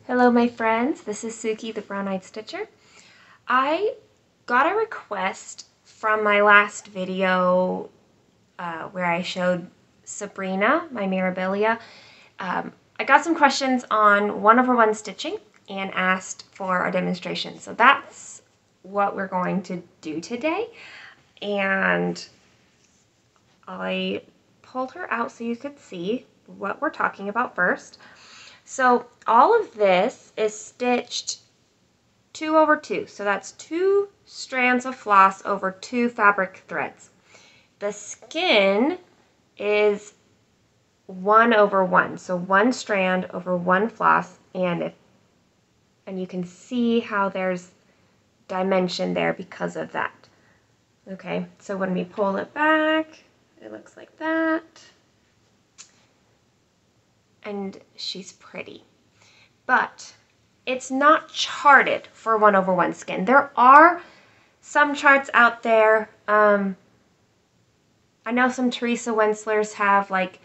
Hello my friends, this is Suki the Brown-Eyed Stitcher. I got a request from my last video where I showed Sabrina, my Mirabilia. I got some questions on 1/1 stitching and asked for a demonstration. So that's what we're going to do today. And I pulled her out so you could see what we're talking about first. So all of this is stitched 2/2, so that's 2 strands of floss over 2 fabric threads. The skin is 1/1, so 1 strand over 1 floss, and you can see how there's dimension there because of that. Okay, so when we pull it back, it looks like that. And she's pretty. But it's not charted for 1/1 skin. There are some charts out there. I know some Teresa Wenslers have like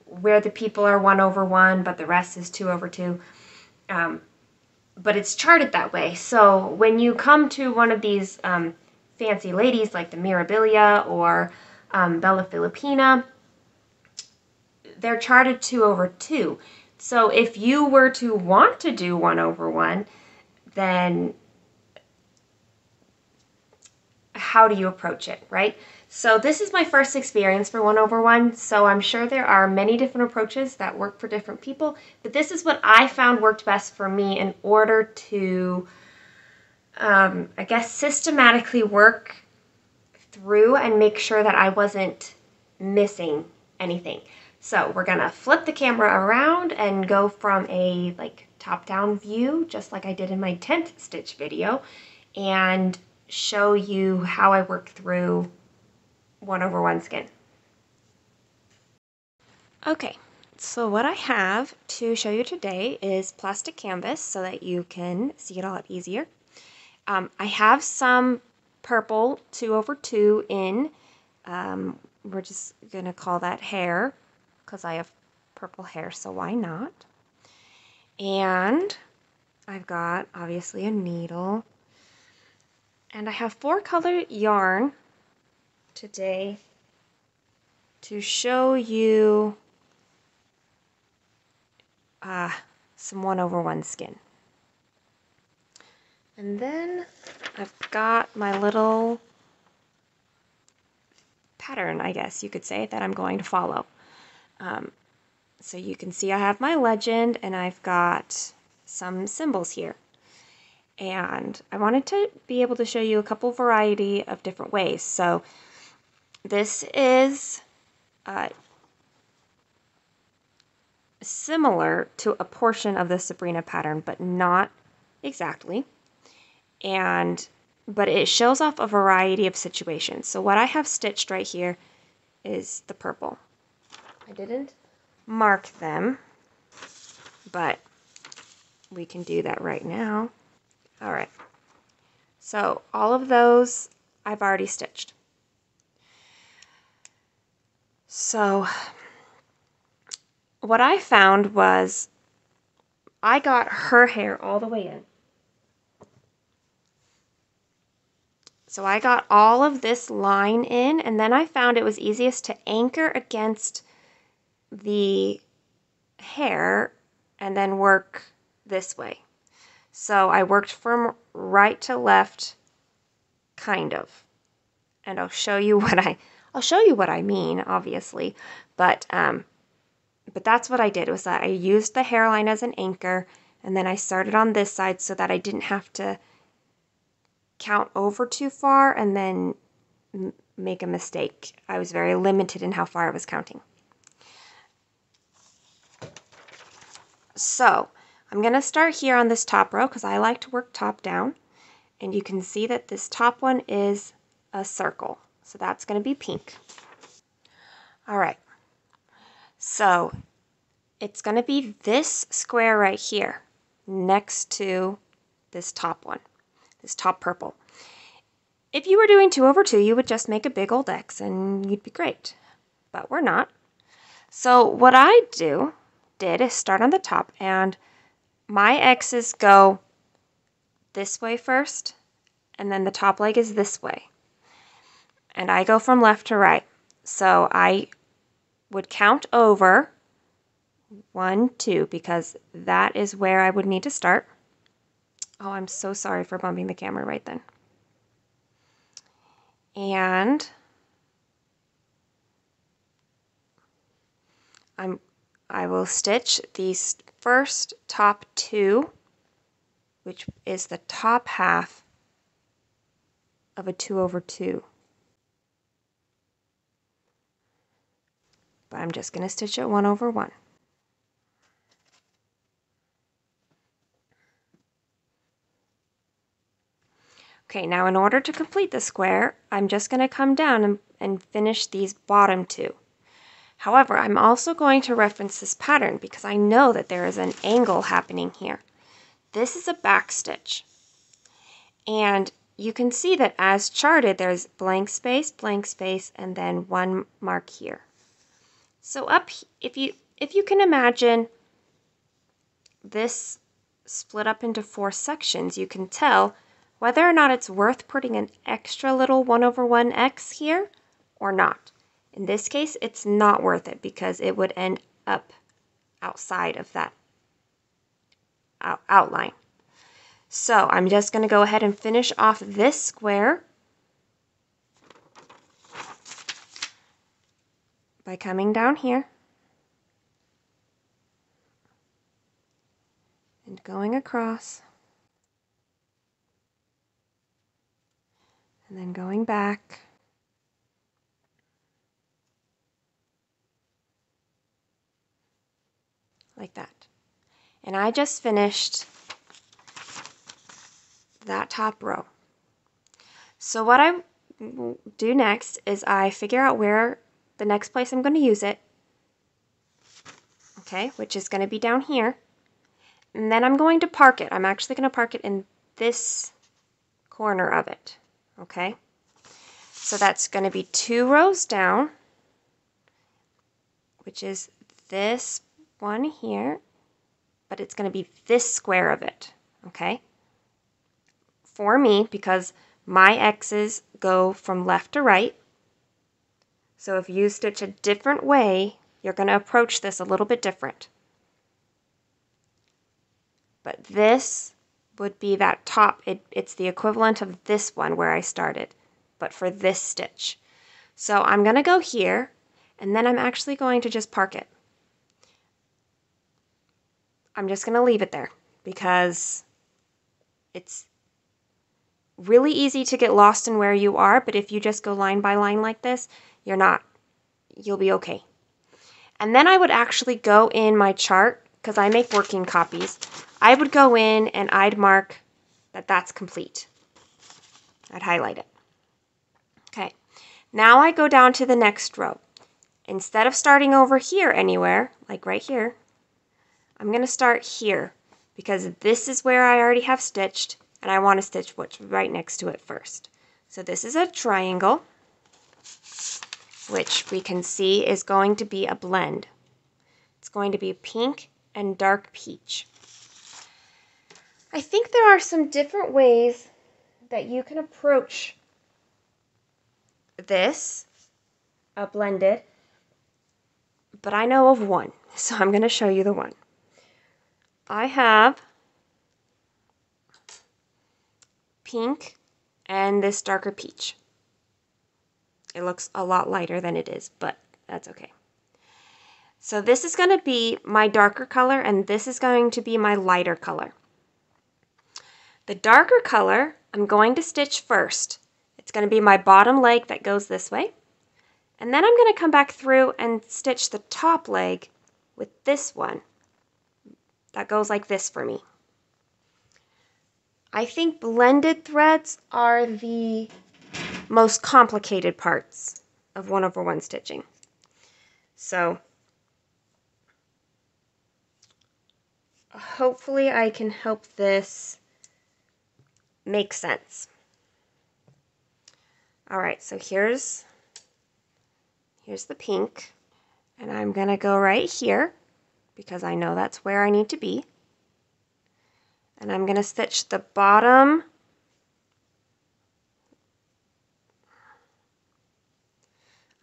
where the people are 1/1, but the rest is 2/2. But it's charted that way. So when you come to one of these fancy ladies like the Mirabilia or Bella Filipina, they're charted 2/2. So if you were to want to do 1/1, then how do you approach it, right? So this is my first experience for 1/1, so I'm sure there are many different approaches that work for different people, but this is what I found worked best for me in order to, I guess, systematically work through and make sure that I wasn't missing anything. So we're gonna flip the camera around and go from a top-down view, just like I did in my 10th stitch video, and show you how I work through 1/1 skin. Okay, so what I have to show you today is plastic canvas so that you can see it a lot easier. I have some purple 2/2 in. We're just gonna call that hair, because I have purple hair, so why not? And I've got, obviously, a needle. And I have 4-color yarn today to show you some 1/1 skin. And then I've got my little pattern, I guess you could say, that I'm going to follow. So you can see I have my legend and I've got some symbols here. And I wanted to be able to show you a couple variety of different ways. So this is similar to a portion of the Sabrina pattern, but not exactly. But it shows off a variety of situations. So what I have stitched right here is the purple. I didn't mark them, but we can do that right now. All right, so all of those I've already stitched. So what I found was I got her hair all the way in. So I got all of this line in, and then I found it was easiest to anchor against the hair and then work this way. So I worked from right to left, kind of. And I'll show you what I mean, obviously. But that's what I did, was that I used the hairline as an anchor, and then I started on this side so that I didn't have to count over too far and then make a mistake. I was very limited in how far I was counting. So I'm going to start here on this top row because I like to work top down, and you can see that this top one is a circle, so that's going to be pink. All right, so it's going to be this square right here next to this top one, this top purple. If you were doing 2/2, you would just make a big old X and you'd be great, but we're not. So what I did is start on the top, and my X's go this way first, and then the top leg is this way. And I go from left to right. So I would count over 1, 2, because that is where I would need to start. Oh, I'm so sorry for bumping the camera right then. And I will stitch these first top 2, which is the top half of a 2/2. But I'm just going to stitch it 1/1. Okay, now in order to complete the square, I'm just going to come down and finish these bottom 2. However, I'm also going to reference this pattern because I know that there is an angle happening here. This is a back stitch. And you can see that as charted, there's blank space, and then 1 mark here. So if you can imagine this split up into 4 sections, you can tell whether or not it's worth putting an extra little 1/1 X here or not. In this case, it's not worth it because it would end up outside of that outline. So I'm just going to go ahead and finish off this square by coming down here and going across and then going back. Like that. And I just finished that top row. So what I do next is I figure out where the next place I'm going to use it, okay, which is going to be down here. And then I'm going to park it. I'm actually going to park it in this corner of it, okay? So that's going to be 2 rows down, which is this one here, but it's going to be this square of it, okay? For me, because my X's go from left to right. So if you stitch a different way, you're going to approach this a little bit different. But this would be that top. It's the equivalent of this one where I started, but for this stitch. So I'm going to go here, and then I'm actually going to just park it. I'm just going to leave it there because it's really easy to get lost in where you are, but if you just go line by line like this, you'll be okay. And then I would actually go in my chart, because I make working copies, I would go in and I'd mark that that's complete. I'd highlight it. Okay, now I go down to the next row. Instead of starting over here anywhere, like right here, I'm going to start here, because this is where I already have stitched, and I want to stitch what's right next to it first. So this is a triangle, which we can see is going to be a blend. It's going to be pink and dark peach. I think there are some different ways that you can approach this, blended, but I know of one, so I'm going to show you the one. I have pink and this darker peach. It looks a lot lighter than it is, but that's okay. So this is going to be my darker color, and this is going to be my lighter color. The darker color I'm going to stitch first. It's going to be my bottom leg that goes this way. And then I'm going to come back through and stitch the top leg with this one that goes like this for me. I think blended threads are the most complicated parts of 1/1 stitching. So hopefully I can help this make sense. All right, so here's the pink, and I'm gonna go right here because I know that's where I need to be. And I'm going to stitch the bottom.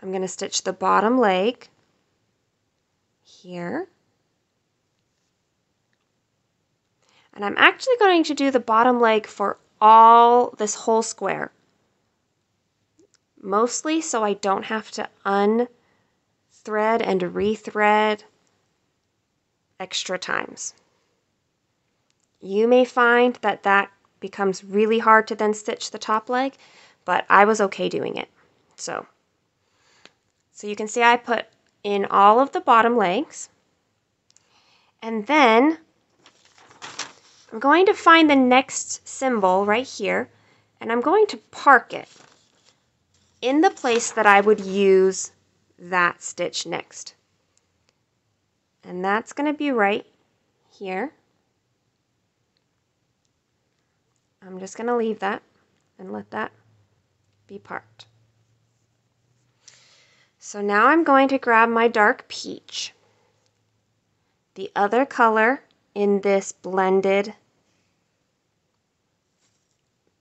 I'm going to stitch the bottom leg here. And I'm actually going to do the bottom leg for this whole square. Mostly so I don't have to unthread and rethread extra times. You may find that that becomes really hard to then stitch the top leg, but I was okay doing it. So you can see I put in all of the bottom legs, and then I'm going to find the next symbol right here, and I'm going to park it in the place that I would use that stitch next. And that's going to be right here. I'm just going to leave that and let that be parked. So now I'm going to grab my dark peach, the other color in this blended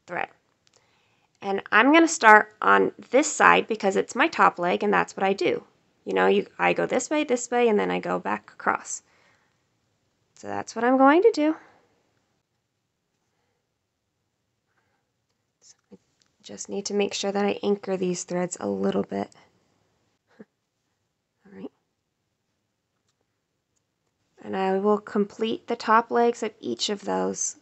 thread. And I'm going to start on this side because it's my top leg and that's what I do. You know, I go this way, and then I go back across. So that's what I'm going to do. So I just need to make sure that I anchor these threads a little bit. All right. And I will complete the top legs of each of those.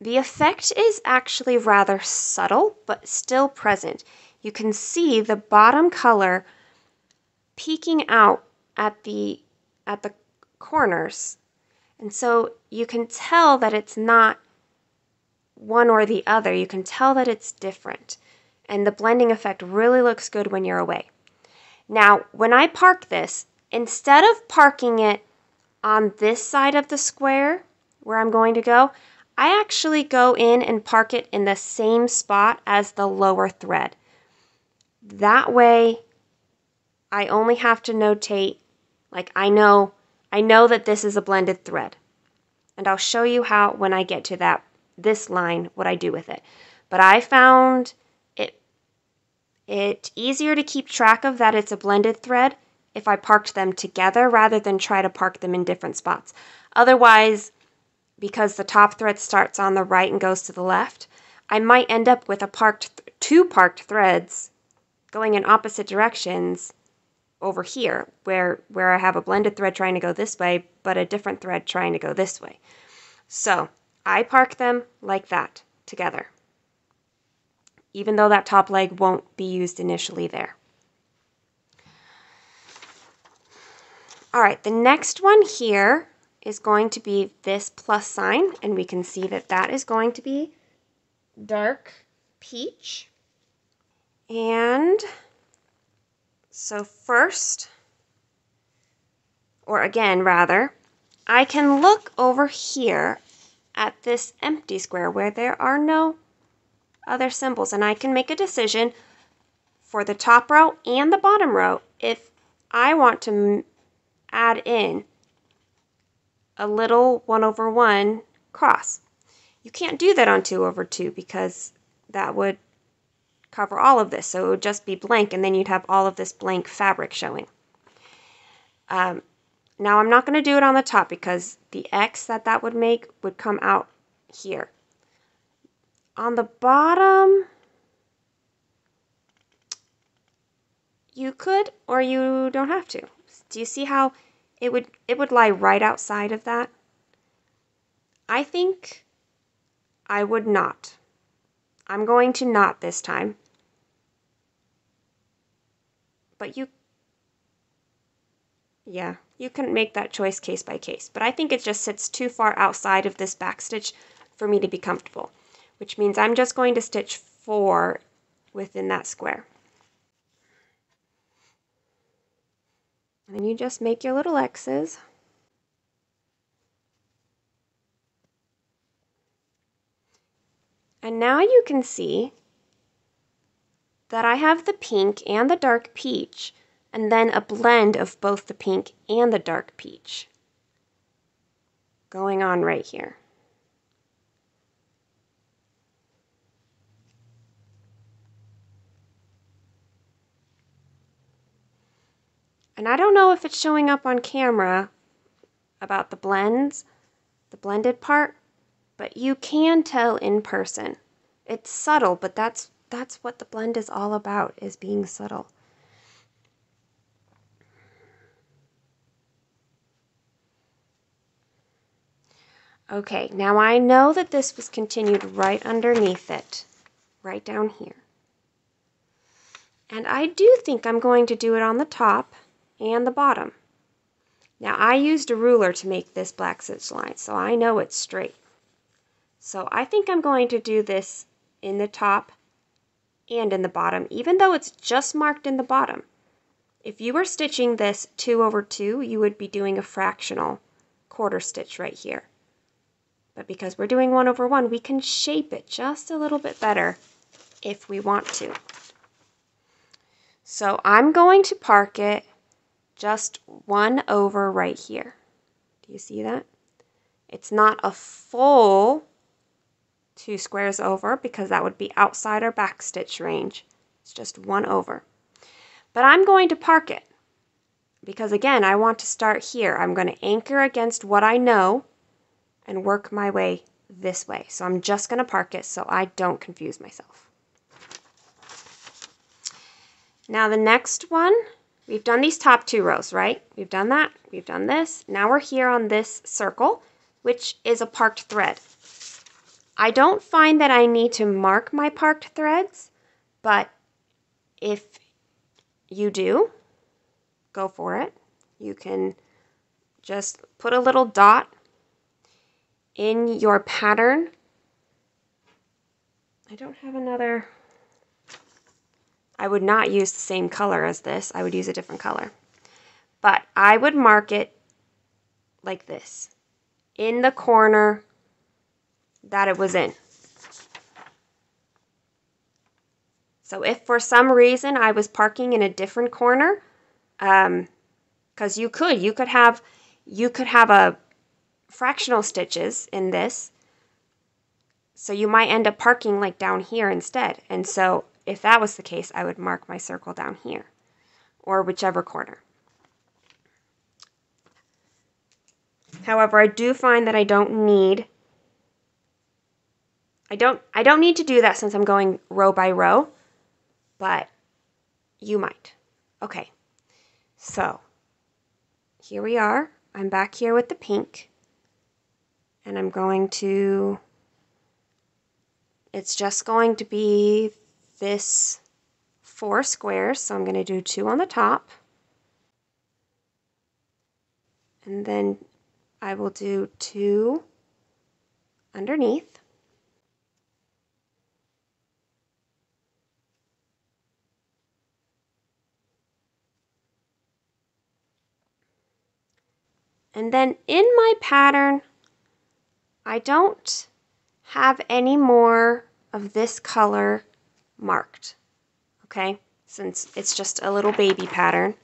The effect is actually rather subtle, but still present. You can see the bottom color peeking out at the corners. And so you can tell that it's not one or the other. You can tell that it's different. And the blending effect really looks good when you're away. Now, when I park this, instead of parking it on this side of the square where I'm going to go, I actually go in and park it in the same spot as the lower thread. That way, I only have to notate, like I know that this is a blended thread. And I'll show you how, when I get to this line, what I do with it. But I found it easier to keep track of that it's a blended thread if I parked them together rather than try to park them in different spots. Otherwise, because the top thread starts on the right and goes to the left, I might end up with two parked threads going in opposite directions over here, where I have a blended thread trying to go this way, but a different thread trying to go this way. So I park them like that together, even though that top leg won't be used initially there. All right, the next one here is going to be this plus sign, and we can see that that is going to be dark peach. And so first, or again rather, I can look over here at this empty square where there are no other symbols, and I can make a decision for the top row and the bottom row if I want to add in a little 1/1 cross. You can't do that on 2/2 because that would cover all of this, so it would just be blank, and then you'd have all of this blank fabric showing. Now I'm not going to do it on the top because the X that would make would come out here. On the bottom, you could, or you don't have to. Do you see how it would lie right outside of that? I think I would not. I'm going to not this time. But you can make that choice case by case. But I think it just sits too far outside of this back stitch for me to be comfortable, which means I'm just going to stitch 4 within that square. And then you just make your little X's. And now you can see that I have the pink and the dark peach and then a blend of both the pink and the dark peach going on right here. And I don't know if it's showing up on camera about the blends, the blended part, but you can tell in person. It's subtle, but that's what the blend is all about, is being subtle. Okay, now I know that this was continued right underneath it, right down here. And I do think I'm going to do it on the top and the bottom. Now I used a ruler to make this black stitch line, so I know it's straight. So I think I'm going to do this in the top and in the bottom, even though it's just marked in the bottom. If you were stitching this 2 over 2, you would be doing a fractional quarter stitch right here. But because we're doing 1 over 1, we can shape it just a little bit better if we want to. So I'm going to park it just 1 over right here. Do you see that? It's not a full 2 squares over because that would be outside our back stitch range. It's just 1 over. But I'm going to park it because, again, I want to start here. I'm going to anchor against what I know and work my way this way. So I'm just going to park it so I don't confuse myself. Now the next one, we've done these top 2 rows, right? We've done that. We've done this. Now we're here on this circle, which is a parked thread. I don't find that I need to mark my parked threads, but if you do, go for it. You can just put a little dot in your pattern. I don't have another. I would not use the same color as this. I would use a different color. But I would mark it like this, in the corner that it was in. So if for some reason I was parking in a different corner, because you could have a fractional stitches in this, so you might end up parking like down here instead. And so if that was the case, I would mark my circle down here, or whichever corner. However, I do find that I don't need to do that since I'm going row by row, but you might. Okay, so here we are. I'm back here with the pink, and I'm going to, it's just going to be this 4 squares, so I'm going to do 2 on the top, and then I will do 2 underneath. And then in my pattern, I don't have any more of this color marked, okay? Since it's just a little baby pattern,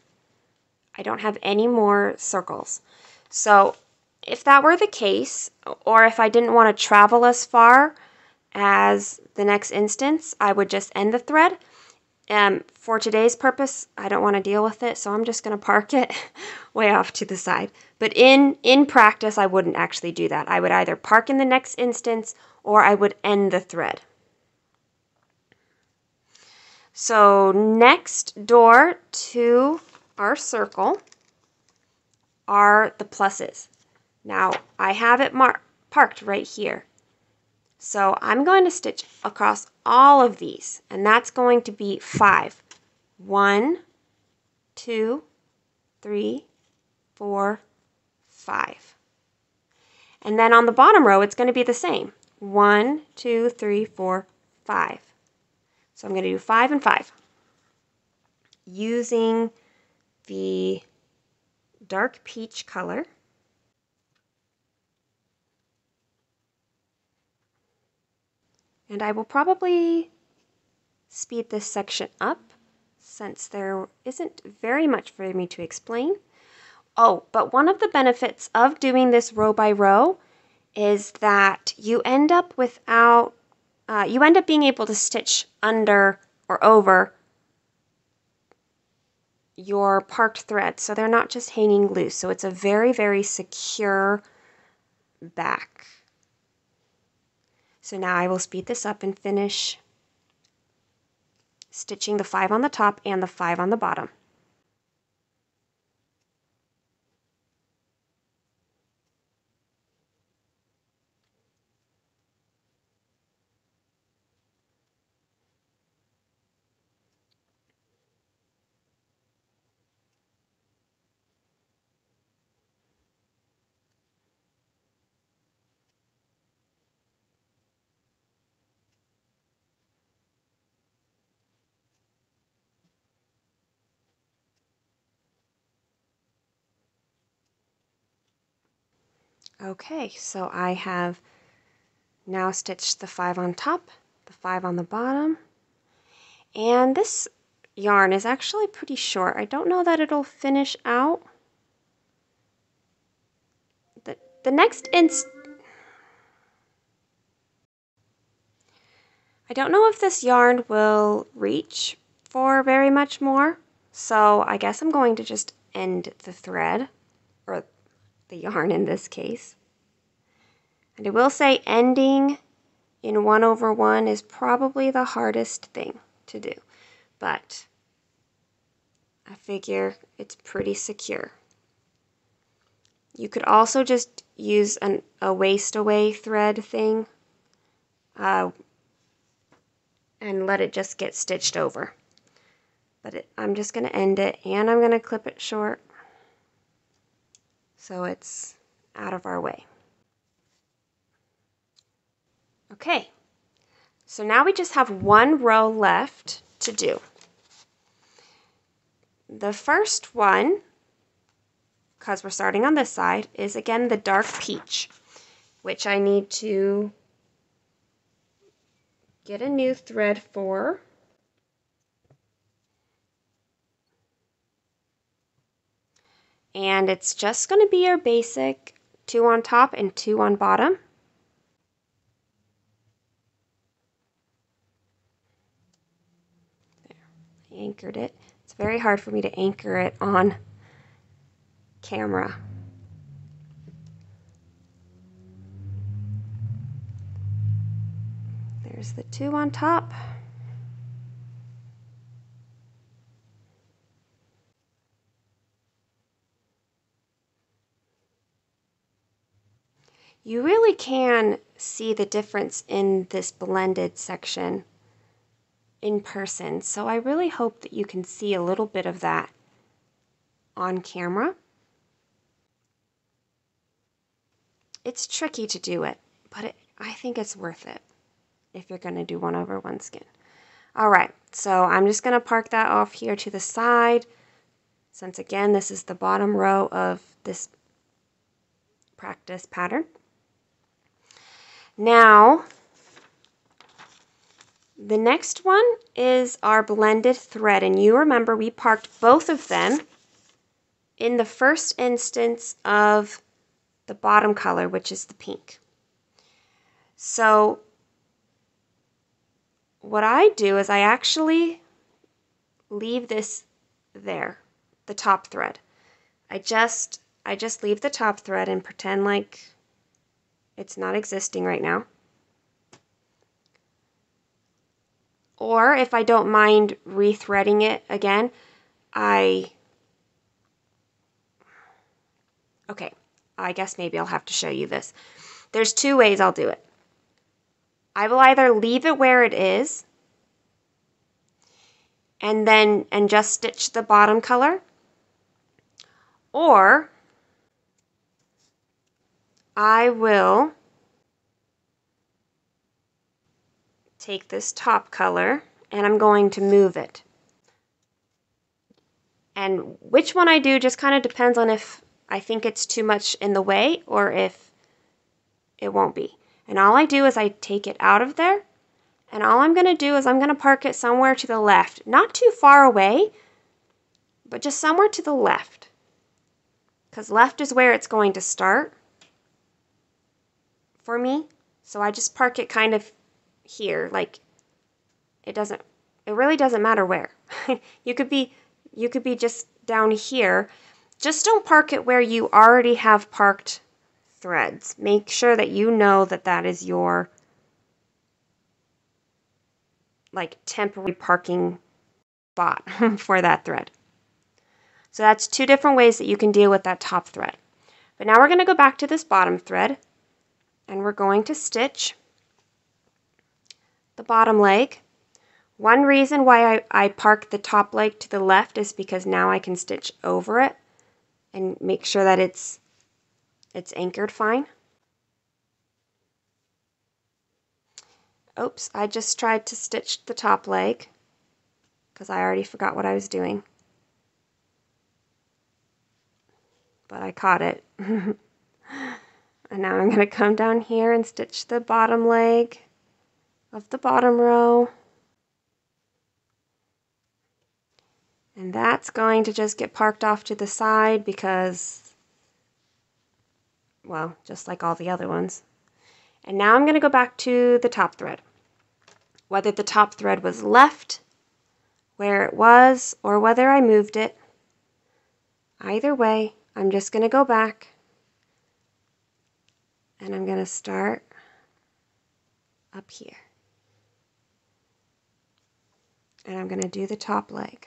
I don't have any more circles. So if that were the case, or if I didn't want to travel as far as the next instance, I would just end the thread. For today's purpose, I don't want to deal with it, so I'm just going to park it way off to the side. But in practice, I wouldn't actually do that. I would either park in the next instance, or I would end the thread. So next door to our circle are the pluses. Now, I have it parked right here. So I'm going to stitch across all of these, and that's going to be 5. 1, 2, 3, 4, 5. And then on the bottom row, it's going to be the same. 1, 2, 3, 4, 5. So I'm going to do 5 and 5 using the dark peach color. And I will probably speed this section up since there isn't very much for me to explain. Oh, but one of the benefits of doing this row by row is that you end up being able to stitch under or over your parked threads, so they're not just hanging loose. So it's a very, very secure back. So now I will speed this up and finish stitching the 5 on the top and the 5 on the bottom. Okay, so I have now stitched the 5 on top, the 5 on the bottom, and this yarn is actually pretty short. I don't know that it'll finish out. The next I don't know if this yarn will reach for very much more, so I guess I'm going to just end the thread, or the yarn in this case. And I will say ending in 1/1 is probably the hardest thing to do, but I figure it's pretty secure. You could also just use a waste away thread thing and let it just get stitched over. But I'm just going to end it, and I'm going to clip it short so it's out of our way. Okay, so now we just have one row left to do. The first one, because we're starting on this side, is again the dark peach, which I need to get a new thread for. And it's just going to be our basic 2 on top and 2 on bottom. There, I anchored it. It's very hard for me to anchor it on camera. There's the 2 on top. You really can see the difference in this blended section in person, so I really hope that you can see a little bit of that on camera. It's tricky to do it, but I think it's worth it if you're going to do 1/1 skin. Alright, so I'm just going to park that off here to the side, since again this is the bottom row of this practice pattern. Now, the next one is our blended thread, and you remember we parked both of them in the first instance of the bottom color, which is the pink. So what I do is I actually leave this there, the top thread. I just leave the top thread and pretend like it's not existing right now. Or if I don't mind rethreading it again, okay, I guess maybe I'll have to show you this. There's 2 ways I'll do it. I will either leave it where it is and just stitch the bottom color, or I will take this top color and I'm going to move it. And which one I do just kind of depends on if I think it's too much in the way or if it won't be. And all I do is I take it out of there And all I'm going to do is I'm going to park it somewhere to the left. Not too far away, but just somewhere to the left. Because left is where it's going to start for me. So I just park it kind of here. Like, it really doesn't matter where. You could be just down here. Just don't park it where you already have parked threads. Make sure that you know that that is your like temporary parking spot for that thread. So that's two different ways that you can deal with that top thread. But now we're going to go back to this bottom thread and we're going to stitch the bottom leg. One reason why I park the top leg to the left is because now I can stitch over it and make sure that it's anchored fine. Oops, I just tried to stitch the top leg because I already forgot what I was doing. But I caught it. And now I'm going to come down here and stitch the bottom leg of the bottom row. And that's going to just get parked off to the side because, well, just like all the other ones. And now I'm going to go back to the top thread. Whether the top thread was left where it was or whether I moved it, either way, I'm just going to go back and I'm going to start up here. And I'm going to do the top leg.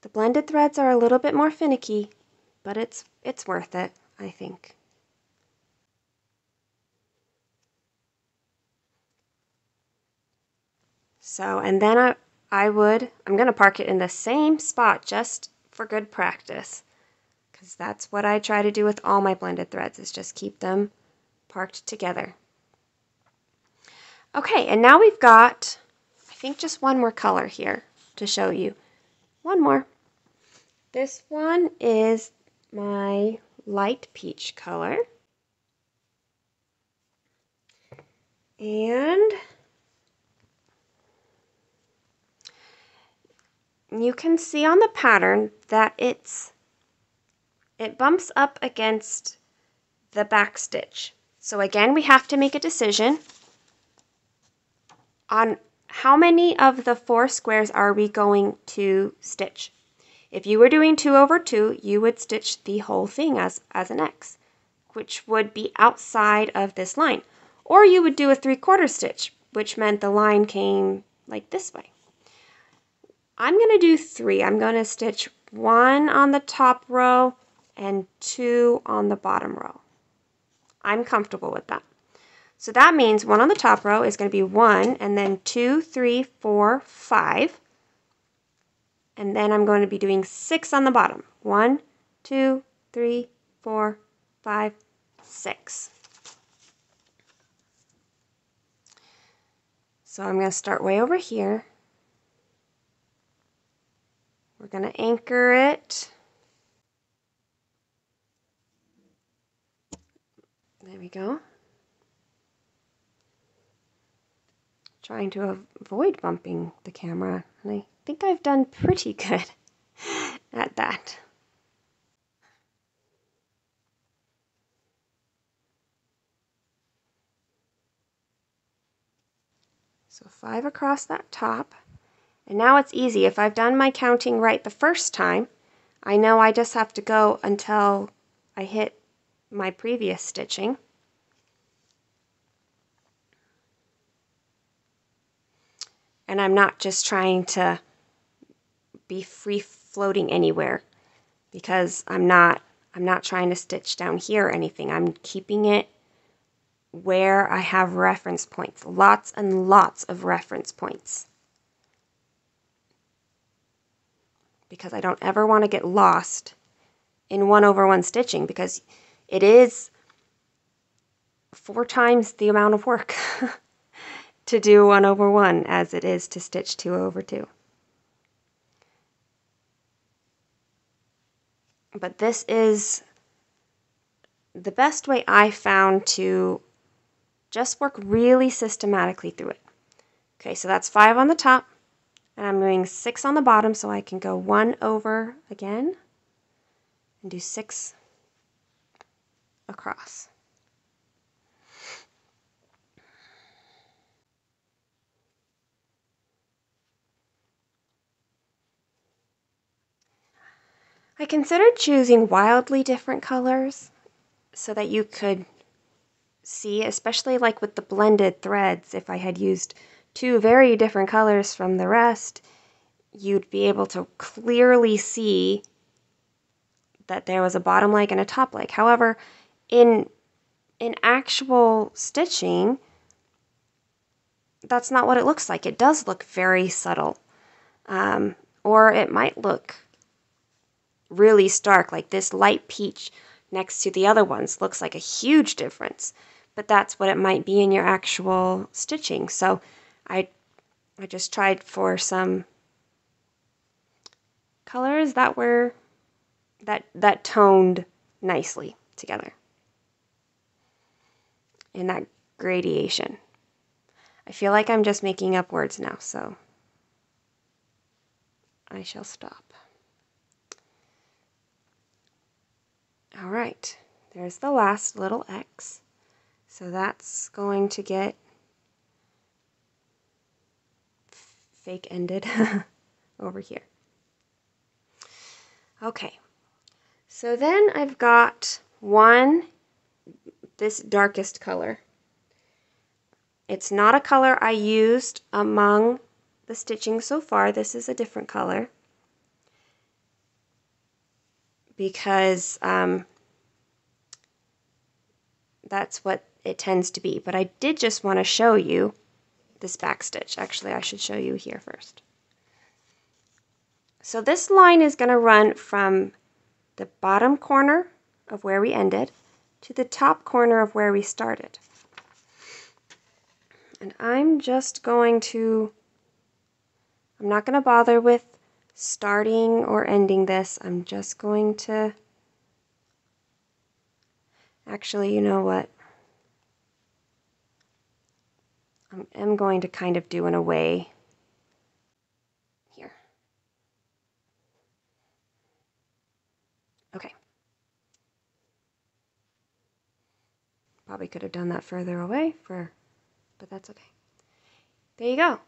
The blended threads are a little bit more finicky, but it's worth it, I think. So, and then I'm going to park it in the same spot just for good practice, because that's what I try to do with all my blended threads, is just keep them parked together. Okay, and now we've got, I think, just one more color here to show you. One more. This one is my light peach color. And you can see on the pattern that it bumps up against the back stitch. So again, we have to make a decision on how many of the 4 squares are we going to stitch. If you were doing 2 over 2, you would stitch the whole thing as an X, which would be outside of this line. Or you would do a 3/4 stitch, which meant the line came like this way. I'm going to do 3. I'm going to stitch 1 on the top row and 2 on the bottom row. I'm comfortable with that. So that means 1 on the top row is going to be 1, and then 2, 3, 4, 5. And then I'm going to be doing 6 on the bottom. 1, 2, 3, 4, 5, 6. So I'm going to start way over here. We're going to anchor it. There we go. Trying to avoid bumping the camera, and I think I've done pretty good at that. So 5 across that top. And now it's easy. If I've done my counting right the first time, I know I just have to go until I hit my previous stitching. And I'm not just trying to be free floating anywhere, because I'm not trying to stitch down here or anything. I'm keeping it where I have reference points. Lots and lots of reference points. Because I don't ever want to get lost in 1 over 1 stitching, because it is 4 times the amount of work to do 1 over 1 as it is to stitch 2 over 2. But this is the best way I found to just work really systematically through it. Okay, so that's 5 on the top, and I'm doing 6 on the bottom, so I can go 1 over again and do 6 across. I considered choosing wildly different colors so that you could see, especially like with the blended threads, if I had used 2 very different colors from the rest, you'd be able to clearly see that there was a bottom leg and a top leg. However, in actual stitching, that's not what it looks like. It does look very subtle. Or it might look really stark, like this light peach next to the other ones looks like a huge difference. But that's what it might be in your actual stitching. So I just tried for some colors that were that toned nicely together in that gradation. I feel like I'm just making up words now, so I shall stop. All right, there's the last little X. So that's going to get fake ended over here. Okay, so then I've got this darkest color. It's not a color I used among the stitching so far. This is a different color because that's what it tends to be. But I did just want to show you this back stitch. Actually, I should show you here first. So this line is going to run from the bottom corner of where we ended to the top corner of where we started. And I'm just going to, I'm not going to bother with starting or ending this. I'm just going to, actually, you know what? I'm going to kind of do an away here. Okay. Probably could have done that further away, but that's okay. There you go.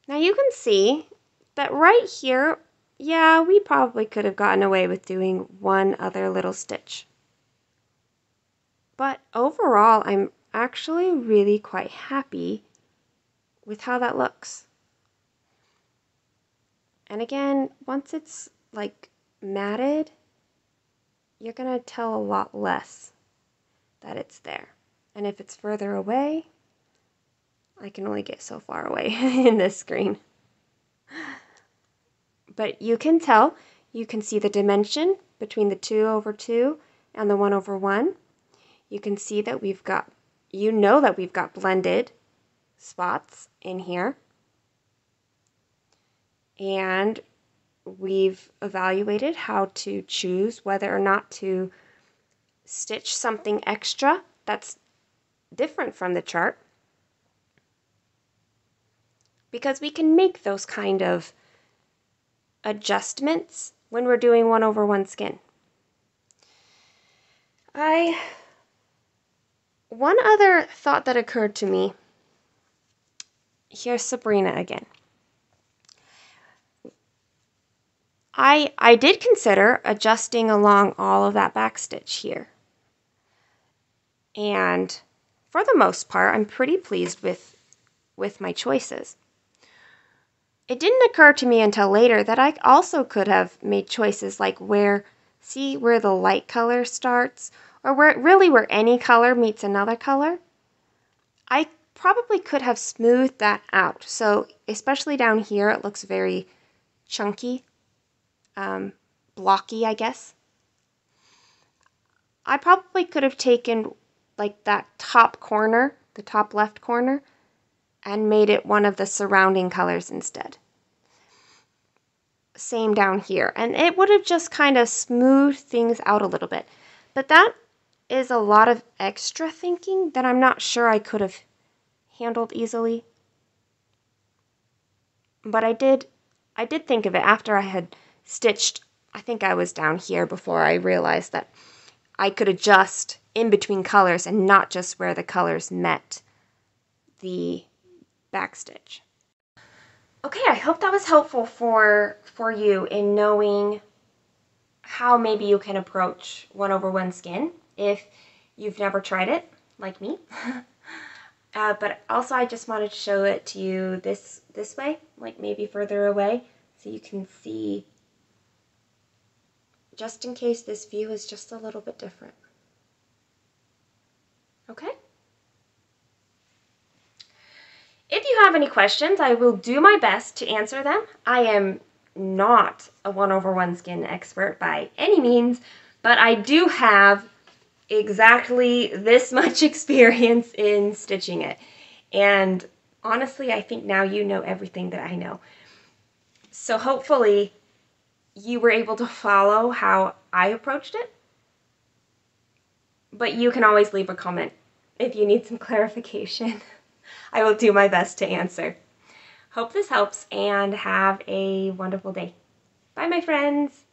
Now you can see that right here, yeah, we probably could have gotten away with doing one other little stitch. But overall, I'm actually really quite happy with how that looks. And again, once it's like matted, you're gonna tell a lot less that it's there. And if it's further away, I can only get so far away in this screen. But you can tell, you can see the dimension between the 2/2 and the 1/1. You can see that we've got, you know that we've got blended spots in here. And we've evaluated how to choose whether or not to stitch something extra that's different from the chart, because we can make those kind of adjustments when we're doing 1/1 skin. One other thought that occurred to me, here's Sabrina again. I did consider adjusting along all of that back stitch here. And for the most part, I'm pretty pleased with my choices. It didn't occur to me until later that I also could have made choices like see where the light color starts, or where any color meets another color. I probably could have smoothed that out. So especially down here, it looks very chunky, blocky, I guess. I probably could have taken like that top corner, the top left corner, and made it one of the surrounding colors instead. Same down here. And it would have just kind of smoothed things out a little bit. But that is a lot of extra thinking that I'm not sure I could have handled easily. But I did think of it after I had stitched. I think I was down here before I realized that I could adjust in between colors and not just where the colors met the back stitch. Okay, I hope that was helpful for you in knowing how maybe you can approach 1/1 skin if you've never tried it, like me. But also I just wanted to show it to you this way, like maybe further away, so you can see, just in case this view is just a little bit different. Okay? If you have any questions, I will do my best to answer them. I am not a 1/1 skin expert by any means, but I do have exactly this much experience in stitching it. And honestly, I think now you know everything that I know. So hopefully you were able to follow how I approached it. But you can always leave a comment if you need some clarification. I will do my best to answer. Hope this helps and have a wonderful day. Bye, my friends.